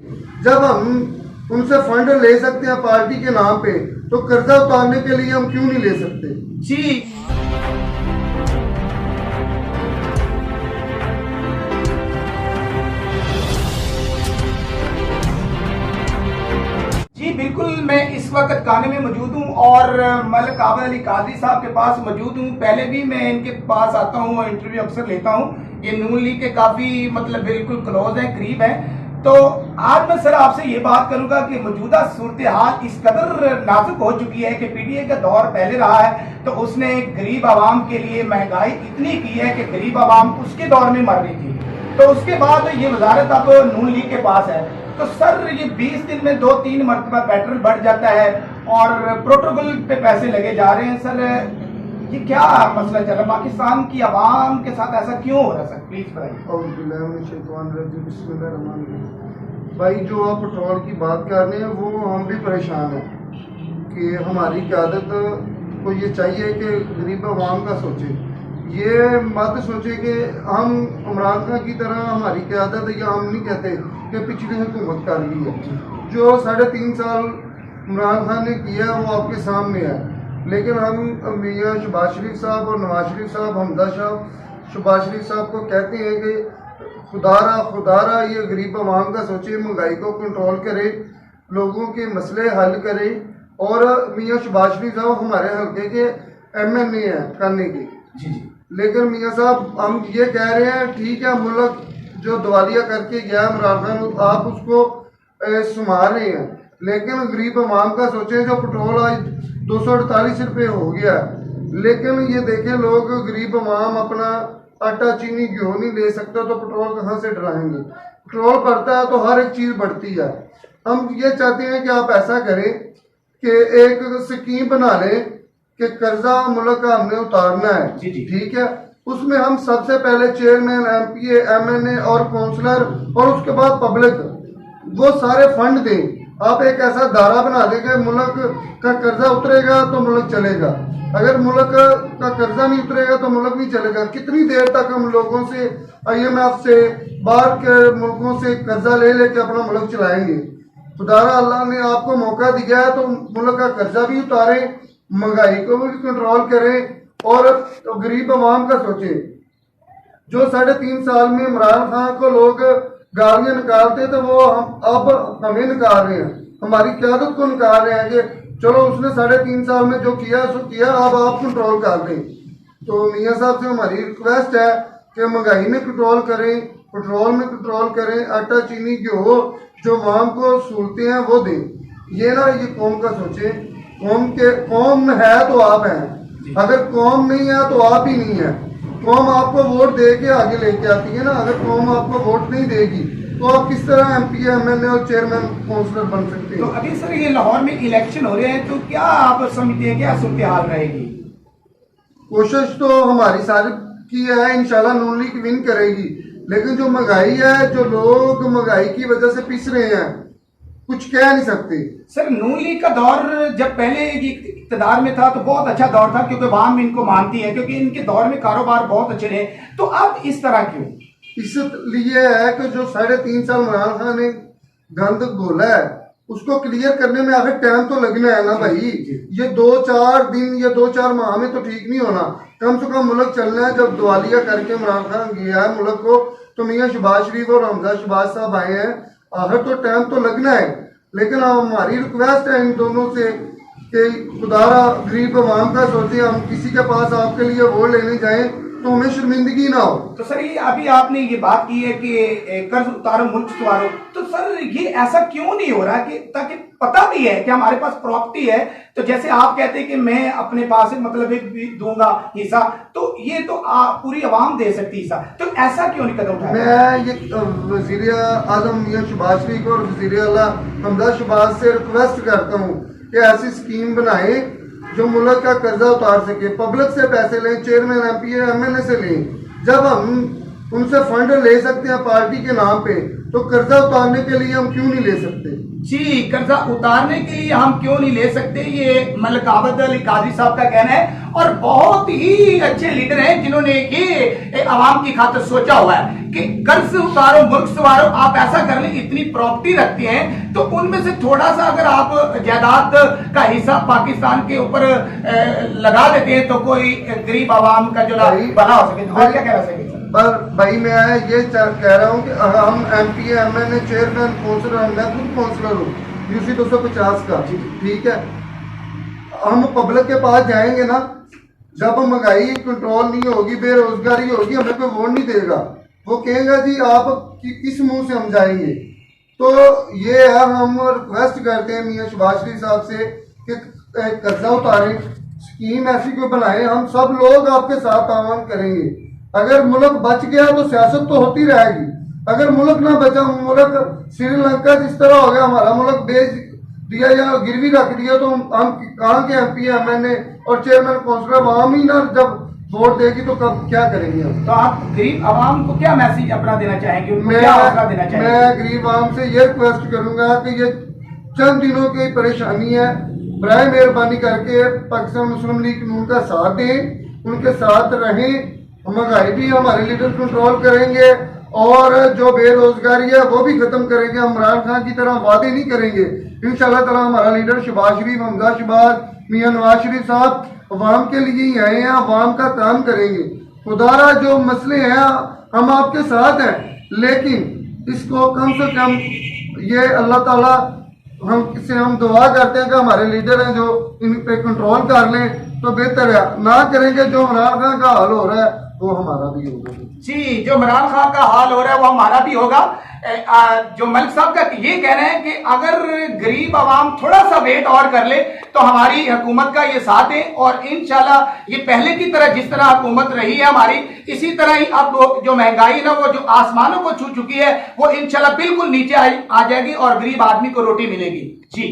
जब हम उनसे फंड ले सकते हैं पार्टी के नाम पे, तो कर्जा उतारने के लिए हम क्यों नहीं ले सकते? जी जी बिल्कुल, मैं इस वक्त काने में मौजूद हूँ और मलिक काबल अली कादरी साहब के पास मौजूद हूँ। पहले भी मैं इनके पास आता हूँ और इंटरव्यू अक्सर लेता हूँ। ये नून लीग के काफ़ी मतलब बिल्कुल क्लोज हैं, करीब हैं। तो आज मैं सर आपसे ये बात करूंगा कि मौजूदा सूरत हाल इस कदर नाजुक हो चुकी है कि पीटीए का दौर पहले रहा है तो उसने गरीब आवाम के लिए महंगाई इतनी की है कि गरीब आवाम उसके दौर में मर रही थी। तो उसके बाद ये वजारत अब नून लीग के पास है। तो सर ये 20 दिन में 2-3 मरतबा पेट्रोल बढ़ जाता है और प्रोटोकॉल पे पैसे लगे जा रहे हैं। सर ये क्या मसला चल रहा है? पाकिस्तान की आवाम के साथ ऐसा क्यों हो रहा है सर, प्लीज बताइए। भाई जो आप पेट्रोल की बात कर रहे हैं वो हम भी परेशान हैं कि हमारी क़यादत को ये चाहिए कि गरीब आवाम का सोचे। ये मत सोचे कि हम इमरान खान की तरह हमारी क़यादत, या हम नहीं कहते कि पिछली हुकूमत कर रही है। जो 3.5 साल इमरान खान ने किया वो आपके सामने है। लेकिन हम मियाँ शहबाज शरीफ साहब और नवाज शरीफ साहब, हमजा साहब, शहबाज शरीफ साहब को कहते हैं कि खुदारा ये गरीब आवाम का सोचे, महंगाई को कंट्रोल करे, लोगों के मसले हल करे। और मियाँ शहबाज शरीफ साहब हमारे हल्के के MNA हैं करने के। जी जी। लेकिन मियाँ साहब हम ये कह रहे हैं, ठीक है मुल्क जो दिवालिया करके गया इमरान खान, आप उसको संभाल रहे हैं, लेकिन गरीब आवाम का सोचें। जो पेट्रोल आज 248 रुपये हो गया, लेकिन ये देखें लोग गरीब आवाम अपना आटा चीनी घ्यो नहीं ले सकता, तो पेट्रोल कहाँ से डलाएंगे? पेट्रोल बढ़ता है तो हर एक चीज़ बढ़ती है। हम ये चाहते हैं कि आप ऐसा करें कि एक स्कीम बना लें कि कर्जा मुल्क का हमने उतारना है, ठीक है। उसमें हम सबसे पहले चेयरमैन, MPA, MNA और काउंसलर और उसके बाद पब्लिक, वो सारे फंड दें। आप एक ऐसा दायरा बना दें कि मुल्क का कर्जा उतरेगा तो मुल्क चलेगा, अगर मुल्क का कर्जा नहीं उतरेगा तो मुल्क नहीं चलेगा। कितनी देर तक हम लोगों से, IMF से, बाहर के मुल्कों से कर्जा ले लेके अपना मुल्क चलाएंगे? खुदारा अल्लाह ने आपको मौका दिया है तो मुल्क का कर्जा भी उतारें, महंगाई को भी कंट्रोल करें और गरीब आवाम का सोचें। जो 3.5 साल में इमरान खान को लोग गालियां निकालते थे वो हम अब हमें निकाल रहे हैं, हमारी क़यादत को निकाल रहे हैं कि चलो उसने 3.5 साल में जो किया सो किया, अब आप कंट्रोल कर दें। तो मियाँ साहब से हमारी रिक्वेस्ट है कि महंगाई में कंट्रोल करें, पेट्रोल में कंट्रोल करें, आटा चीनी घ्यो जो आवाम को सहूलतें हैं वो दें। ये ना ये कौम का सोचें। कौम है तो आप हैं, अगर कौम नहीं है तो आप ही नहीं है। कौम आपको वोट दे के आगे लेके आती है ना, अगर कौम आपको वोट नहीं देगी तो आप किस तरह MP, MNA और चेयरमैन, काउंसलर बन सकते हैं? तो अभी सर ये लाहौर में इलेक्शन हो रहे हैं तो क्या आप समझते हैं क्या सूरत हाल रहेगी? कोशिश तो हमारी सारी की है, इंशाल्लाह नून लीग विन करेगी। लेकिन जो महंगाई है, जो लोग महंगाई की वजह से पिस रहे हैं, कुछ कह नहीं सकते। सर नून लीग का दौर जब पहले इक़्तिदार में था तो बहुत अच्छा दौर था क्योंकि आवाम इनको मानती है, क्योंकि इनके दौर में कारोबार बहुत अच्छे रहे। तो अब इस तरह क्यों? इसलिए है कि जो 3.5 साल इमरान खान ने गंद घोला है उसको क्लियर करने में आखिर टाइम तो लगना है ना भाई। ये 2-4 दिन या 2-4 माह में तो ठीक नहीं होना, कम से कम मुल्क चलना है। जब दिवालिया करके इमरान खान गया है मुल्क को, तो मियाँ शहबाज शरीफ और हमजा शहबाज साहब आए हैं, आखिर तो टाइम तो लगना है। लेकिन हमारी रिक्वेस्ट है इन दोनों से कि खुदारा गरीब आवाम का सोचे, हम किसी के पास आपके लिए वोट लेने जाएं तो हमें शर्मिंदगी ना हो। तो सर ये अभी आपने ये बात की है कि कर्ज उतारो मुल्क संवारो, तो सर ये ऐसा क्यों नहीं हो रहा कि ताकि पता भी है कि हमारे पास प्रॉपर्टी है, तो जैसे आप कहते हैं कि मैं अपने पास मतलब एक भी दूंगा हिस्सा, तो ये तो पूरी आवाम दे सकती हिस्सा, तो ऐसा क्यों नहीं कदम उठाया? मैं ये वज़ीर आज़म मियां शहबाज शरीफ और वज़ीर आला हमजा शहबाज से रिक्वेस्ट करता हूँ कि ऐसी स्कीम बनाए जो मुल्क का कर्जा उतार सके, पब्लिक से पैसे लें, चेयरमैन, MPA, MNA से लें। जब हम उनसे फंड ले सकते हैं पार्टी के नाम पे, तो कर्जा उतारने के लिए हम क्यों नहीं ले सकते? जी, कर्जा उतारने के लिए हम क्यों नहीं ले सकते, ये मलिक आबद अली कादरी साहब का कहना है। और बहुत ही अच्छे लीडर हैं जिन्होंने ये आवाम की खातिर सोचा हुआ है कि कर्ज उतारो, मुल्क संवारो, आप ऐसा कर लें, इतनी प्रॉपर्टी रखते हैं तो उनमें से थोड़ा सा अगर आप जायदाद का हिस्सा पाकिस्तान के ऊपर लगा देते हैं तो कोई गरीब आवाम का जो ना बना हो सके। और क्या कहना चाहिए? पर भाई मैं ये कह रहा हूँ कि हम MP MNA चेयरमैन काउंसलर, मैं खुद काउंसलर हूँ UC 250 का, ठीक है। हम पब्लिक के पास जाएंगे ना, जब महंगाई कंट्रोल नहीं होगी, बेरोजगारी होगी, हमें कोई वोट नहीं देगा। वो कहेगा जी आप किस मुंह से हम जाएंगे। तो ये है, हम रिक्वेस्ट करते हैं मियां शहबाज शरीफ साहब से कि कर्जा उतारें, स्कीम ऐसी कोई बनाए, हम सब लोग आपके साथ आह्वान करेंगे। अगर मुल्क बच गया तो सियासत तो होती रहेगी, अगर मुल्क ना बचा, मुल्क श्रीलंका जिस तरह हो गया, हमारा मुल्क बेच दिया या गिरवी रख दिया, तो हम कहाँ के MP MNA और चेयरमैन काउंसलर आवाम ही ना जब वोट देगी तो कब क्या करेंगे हम? तो आप गरीब आवाम को क्या मैसेज अपना देना चाहेंगे, उनको क्या हौसला देना चाहेंगे? मैं गरीब आवाम से ये रिक्वेस्ट करूंगा कि ये चंद दिनों की परेशानी है, बराए मेहरबानी करके पाकिस्तान मुस्लिम लीग नून का साथ दें, उनके साथ रहें। महंगाई भी हमारे लीडर कंट्रोल करेंगे और जो बेरोजगारी है वो भी खत्म करेंगे। हम इमरान खान की तरह वादे नहीं करेंगे। इंशाल्लाह ताला हमारा लीडर शहबाज शरीफ, हमजा शहबाज, मियां नवाज शरीफ साहब अवाम के लिए ही आए हैं, अवाम का काम करेंगे। खुदारा जो मसले हैं हम आपके साथ हैं, लेकिन इसको कम से कम ये अल्लाह ताला हम दुआ करते हैं कि हमारे लीडर हैं जो इन पे कंट्रोल कर लें तो बेहतर है। ना करेंगे जो इमरान खान का हाल हो रहा है वो हमारा भी होगा। जी, जो इमरान खान का हाल हो रहा है वो हमारा भी होगा। जो मलिक साहब का ये कहना है कि अगर गरीब आवाम थोड़ा सा वेट और कर ले तो हमारी हुकूमत का ये साथ है, और इंशाल्लाह ये पहले की तरह जिस तरह हुकूमत रही है हमारी, इसी तरह ही अब जो महंगाई है ना वो जो आसमानों को छू चुकी है वो इंशाल्लाह बिल्कुल नीचे आ जाएगी और गरीब आदमी को रोटी मिलेगी। जी।